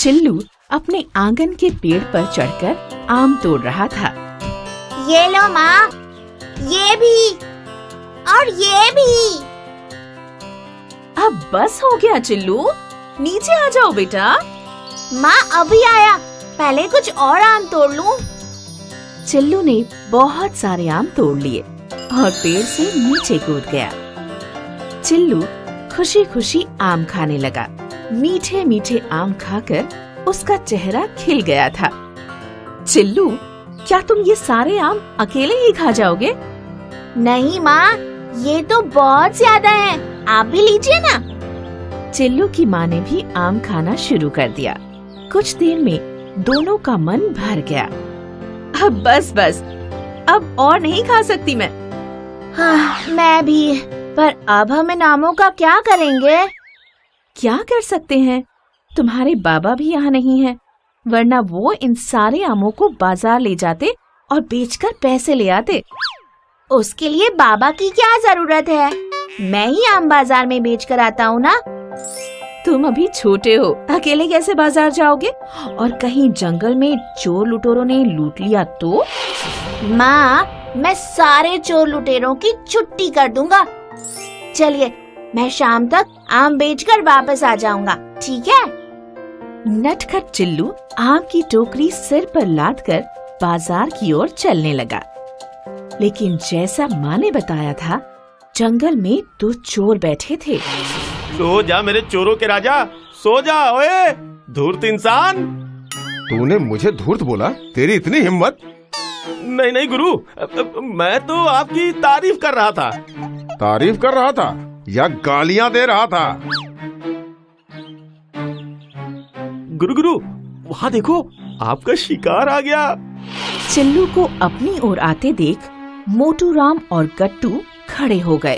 चिल्लू अपने आंगन के पेड़ पर चढ़कर आम तोड़ रहा था। ये लो माँ, ये भी और ये भी। अब बस हो गया चिल्लू, नीचे आ जाओ बेटा। माँ अभी आया, पहले कुछ और आम तोड़ लूं। चिल्लू ने बहुत सारे आम तोड़ लिए और पेड़ से नीचे कूद गया। चिल्लू खुशी खुशी आम खाने लगा। मीठे मीठे आम खाकर उसका चेहरा खिल गया था। चिल्लू, क्या तुम ये सारे आम अकेले ही खा जाओगे? नहीं माँ, ये तो बहुत ज्यादा है, आप भी लीजिए ना। चिल्लू की माँ ने भी आम खाना शुरू कर दिया। कुछ देर में दोनों का मन भर गया। अब बस, अब और नहीं खा सकती मैं। हाँ, मैं भी, पर अब हम इन आमों का क्या करेंगे? क्या कर सकते हैं? तुम्हारे बाबा भी यहाँ नहीं है, वरना वो इन सारे आमों को बाजार ले जाते और बेचकर पैसे ले आते। उसके लिए बाबा की क्या जरूरत है? मैं ही आम बाजार में बेच कर आता हूँ ना। तुम अभी छोटे हो, अकेले कैसे बाजार जाओगे? और कहीं जंगल में चोर लुटेरों ने लूट लिया तो? माँ, मैं सारे चोर लुटेरों की छुट्टी कर दूंगा। चलिए, मैं शाम तक आम बेचकर वापस आ जाऊंगा, ठीक है? नटखट चिल्लू आम की टोकरी सिर पर लादकर बाजार की ओर चलने लगा। लेकिन जैसा माँ ने बताया था, जंगल में 2 चोर बैठे थे। सो जा मेरे चोरों के राजा, सो जा ओए धूर्त इंसान। तूने मुझे धूर्त बोला? तेरी इतनी हिम्मत? नहीं गुरु, मैं तो आपकी तारीफ कर रहा था। तारीफ कर रहा था या गालियां दे रहा था? गुरु, वहाँ देखो, आपका शिकार आ गया। चिल्लू को अपनी ओर आते देख मोटू राम और गट्टू खड़े हो गए।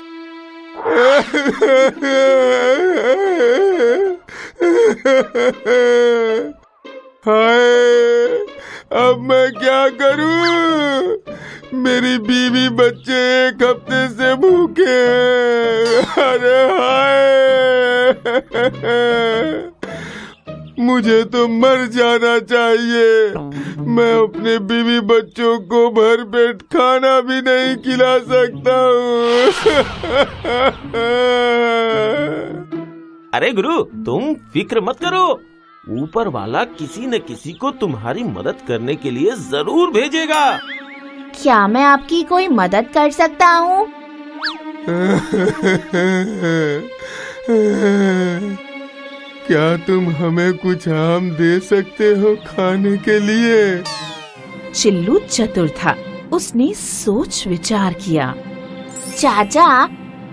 हाय, अब मैं क्या करूं? मेरी बीवी बच्चे 1 हफ्ते से भूखे हैं। अरे हाय, मुझे तो मर जाना चाहिए। मैं अपने बीवी बच्चों को भर पेट खाना भी नहीं खिला सकता हूँ। अरे गुरु, तुम फिक्र मत करो, ऊपर वाला किसी न किसी को तुम्हारी मदद करने के लिए जरूर भेजेगा। क्या मैं आपकी कोई मदद कर सकता हूँ? क्या तुम हमें कुछ आम दे सकते हो खाने के लिए? चिल्लू चतुर था, उसने सोच विचार किया। चाचा,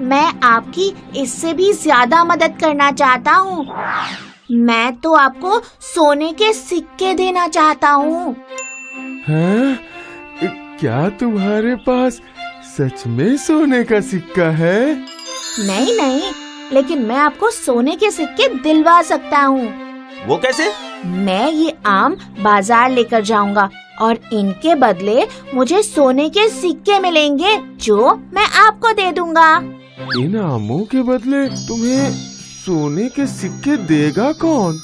मैं आपकी इससे भी ज्यादा मदद करना चाहता हूँ। मैं तो आपको सोने के सिक्के देना चाहता हूँ। हाँ? क्या तुम्हारे पास सच में सोने का सिक्का है? नहीं, लेकिन मैं आपको सोने के सिक्के दिलवा सकता हूँ। वो कैसे? मैं ये आम बाजार लेकर जाऊंगा और इनके बदले मुझे सोने के सिक्के मिलेंगे, जो मैं आपको दे दूंगा। इन आमों के बदले तुम्हें सोने के सिक्के देगा कौन?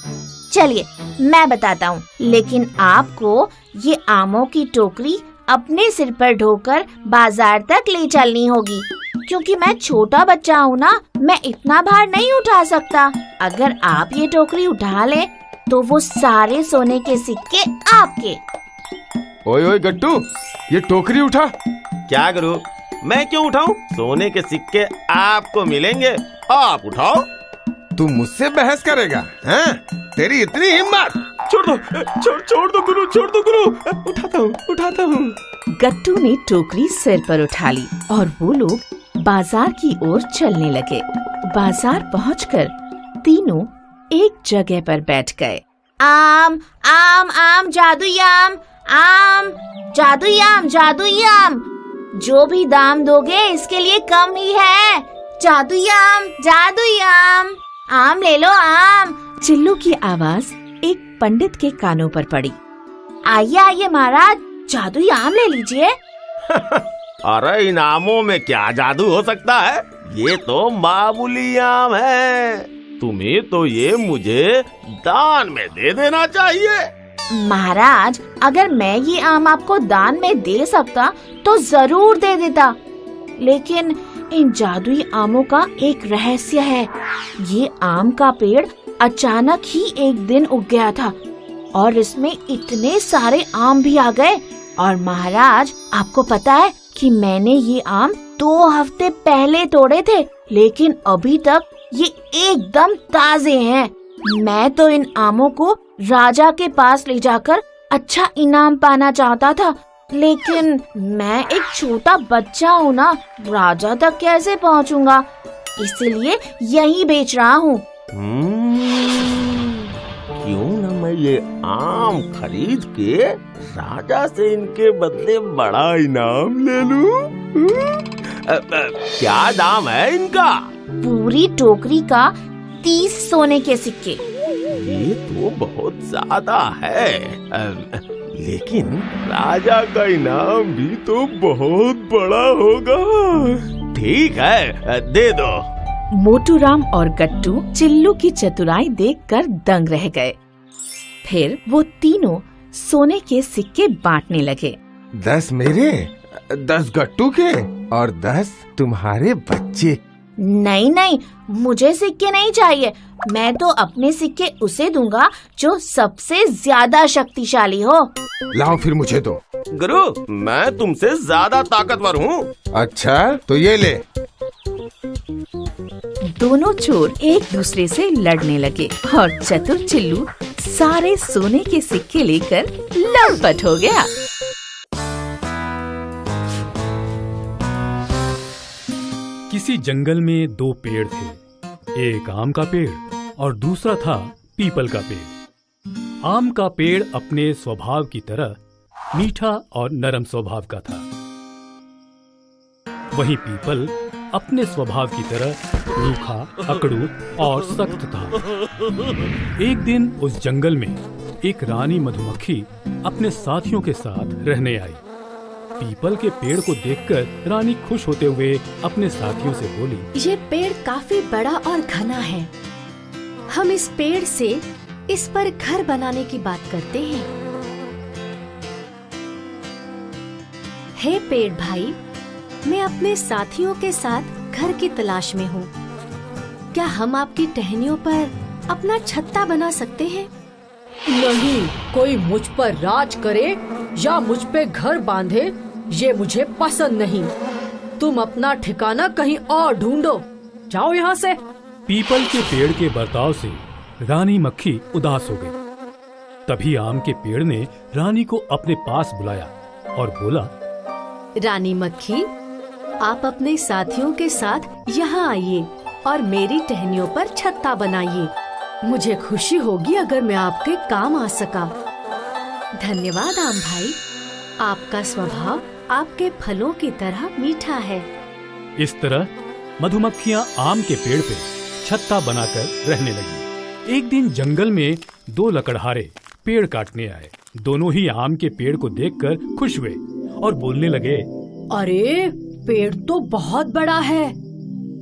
चलिए, मैं बताता हूँ, लेकिन आपको ये आमों की टोकरी अपने सिर पर ढोकर बाजार तक ले चलनी होगी, क्योंकि मैं छोटा बच्चा हूँ ना, मैं इतना भार नहीं उठा सकता। अगर आप ये टोकरी उठा ले तो वो सारे सोने के सिक्के आपके। ओए गट्टू, ये टोकरी उठा। क्या गुरु, मैं क्यों उठाऊं? सोने के सिक्के आपको मिलेंगे, आप उठाओ। तू मुझसे बहस करेगा? हैं? तेरी इतनी हिम्मत? छोड़ दो गुरु, छोड़ दो गुरु, उठाता हूँ। गट्टू ने टोकरी सिर पर उठा ली और वो लोग बाजार की ओर चलने लगे। बाजार पहुंचकर तीनों एक जगह पर बैठ गए। आम, जादुई आम, जो भी दाम दोगे इसके लिए कम ही है। जादुई आम, आम ले लो, आम। चिल्लू की आवाज एक पंडित के कानों पर पड़ी। आइए महाराज, जादुई आम ले लीजिए। अरे इन आमों में क्या जादू हो सकता है? ये तो मामूली आम है। तुम्हें तो ये मुझे दान में दे देना चाहिए। महाराज, अगर मैं ये आम आपको दान में दे सकता तो जरूर दे देता, लेकिन इन जादुई आमों का एक रहस्य है। ये आम का पेड़ अचानक ही एक दिन उग गया था और इसमें इतने सारे आम भी आ गए। और महाराज, आपको पता है कि मैंने ये आम 2 हफ्ते पहले तोड़े थे, लेकिन अभी तक ये एकदम ताजे हैं। मैं तो इन आमों को राजा के पास ले जाकर अच्छा इनाम पाना चाहता था, लेकिन मैं एक छोटा बच्चा हूँ ना, राजा तक कैसे पहुँचूंगा? इसीलिए यही बेच रहा हूँ। क्यों न मैं ये आम खरीद के राजा से इनके बदले बड़ा इनाम ले लूं? क्या दाम है इनका? पूरी टोकरी का 30 सोने के सिक्के। ये तो बहुत ज्यादा है, लेकिन राजा का इनाम भी तो बहुत बड़ा होगा। ठीक है, दे दो। मोटूराम और गट्टू चिल्लू की चतुराई देखकर दंग रह गए। फिर वो तीनों सोने के सिक्के बांटने लगे। 10 मेरे, 10 गट्टू के और 10 तुम्हारे बच्चे। नहीं नहीं, मुझे सिक्के नहीं चाहिए। मैं तो अपने सिक्के उसे दूंगा जो सबसे ज्यादा शक्तिशाली हो। लाओ फिर मुझे दो। गुरु, मैं तुमसे ज्यादा ताकतवर हूँ। अच्छा, तो ये ले। दोनों चोर एक दूसरे से लड़ने लगे और चतुर चिल्लू सारे सोने के सिक्के लेकर लड़पट हो गया। किसी जंगल में 2 पेड़ थे, एक आम का पेड़ और दूसरा था पीपल का पेड़। आम का पेड़ अपने स्वभाव की तरह मीठा और नरम स्वभाव का था, वहीं पीपल अपने स्वभाव की तरह रूखा, अकड़ू और सख्त था। एक दिन उस जंगल में एक रानी मधुमक्खी अपने साथियों के साथ रहने आई। पीपल के पेड़ को देखकर रानी खुश होते हुए अपने साथियों से बोली, ये पेड़ काफी बड़ा और घना है। हम इस पेड़ से इस पर घर बनाने की बात करते हैं। हे पेड़ भाई, मैं अपने साथियों के साथ घर की तलाश में हूँ। क्या हम आपकी टहनियों पर अपना छत्ता बना सकते हैं? नहीं, कोई मुझ पर राज करे या मुझ पे घर बांधे, ये मुझे पसंद नहीं। तुम अपना ठिकाना कहीं और ढूंढो, जाओ यहाँ से। पीपल के पेड़ के बर्ताव से रानी मक्खी उदास हो गई। तभी आम के पेड़ ने रानी को अपने पास बुलाया और बोला, रानी मक्खी, आप अपने साथियों के साथ यहाँ आइए और मेरी टहनियों पर छत्ता बनाइए। मुझे खुशी होगी अगर मैं आपके काम आ सका। धन्यवाद आम भाई, आपका स्वभाव आपके फलों की तरह मीठा है। इस तरह मधुमक्खियाँ आम के पेड़ पे छत्ता बनाकर रहने लगी। एक दिन जंगल में 2 लकड़हारे पेड़ काटने आए। दोनों ही आम के पेड़ को देखकर खुश हुए और बोलने लगे, अरे पेड़ तो बहुत बड़ा है,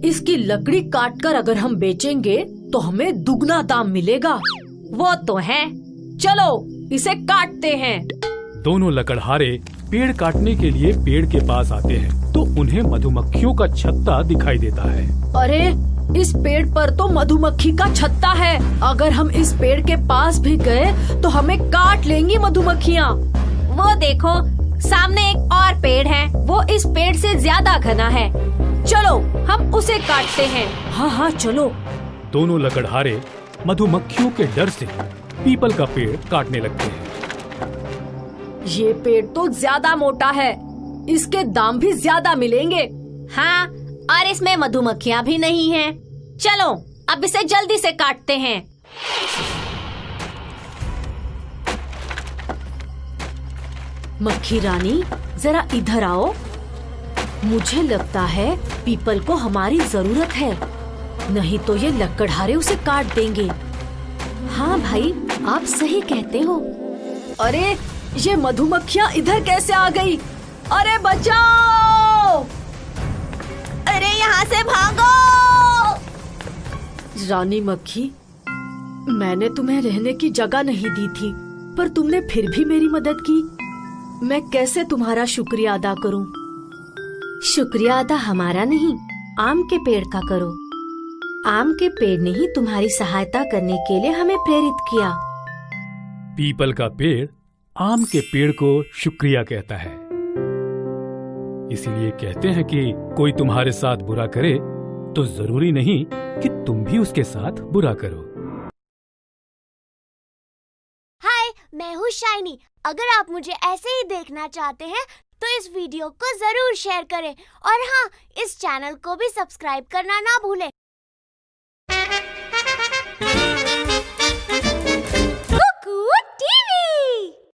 इसकी लकड़ी काटकर अगर हम बेचेंगे तो हमें दुगना दाम मिलेगा। वो तो है, चलो इसे काटते हैं। दोनों लकड़हारे पेड़ काटने के लिए पेड़ के पास आते हैं तो उन्हें मधुमक्खियों का छत्ता दिखाई देता है। अरे इस पेड़ पर तो मधुमक्खी का छत्ता है, अगर हम इस पेड़ के पास भी गए तो हमें काट लेंगी मधुमक्खियाँ। वो देखो, सामने एक और पेड़ है, वो इस पेड़ से ज्यादा घना है। चलो हम उसे काटते हैं। हाँ हाँ चलो। दोनों लकड़हारे मधुमक्खियों के डर से पीपल का पेड़ काटने लगते हैं। ये पेड़ तो ज्यादा मोटा है, इसके दाम भी ज्यादा मिलेंगे। हाँ, और इसमें मधुमक्खियाँ भी नहीं हैं। चलो अब इसे जल्दी से काटते हैं। मक्खी रानी, जरा इधर आओ। मुझे लगता है पीपल को हमारी जरूरत है, नहीं तो ये लकड़हारे उसे काट देंगे। हाँ भाई, आप सही कहते हो। अरे ये मधुमक्खियाँ इधर कैसे आ गई? अरे बचाओ! अरे यहाँ से भागो! रानी मक्खी, मैंने तुम्हें रहने की जगह नहीं दी थी, पर तुमने फिर भी मेरी मदद की। मैं कैसे तुम्हारा शुक्रिया अदा करूं? शुक्रिया अदा हमारा नहीं, आम के पेड़ का करो। आम के पेड़ ने ही तुम्हारी सहायता करने के लिए हमें प्रेरित किया। पीपल का पेड़ आम के पेड़ को शुक्रिया कहता है। इसीलिए कहते हैं कि कोई तुम्हारे साथ बुरा करे तो जरूरी नहीं कि तुम भी उसके साथ बुरा करो। हाय, मैं हूँ शाइनी। अगर आप मुझे ऐसे ही देखना चाहते हैं तो इस वीडियो को जरूर शेयर करें और हाँ, इस चैनल को भी सब्सक्राइब करना ना भूलें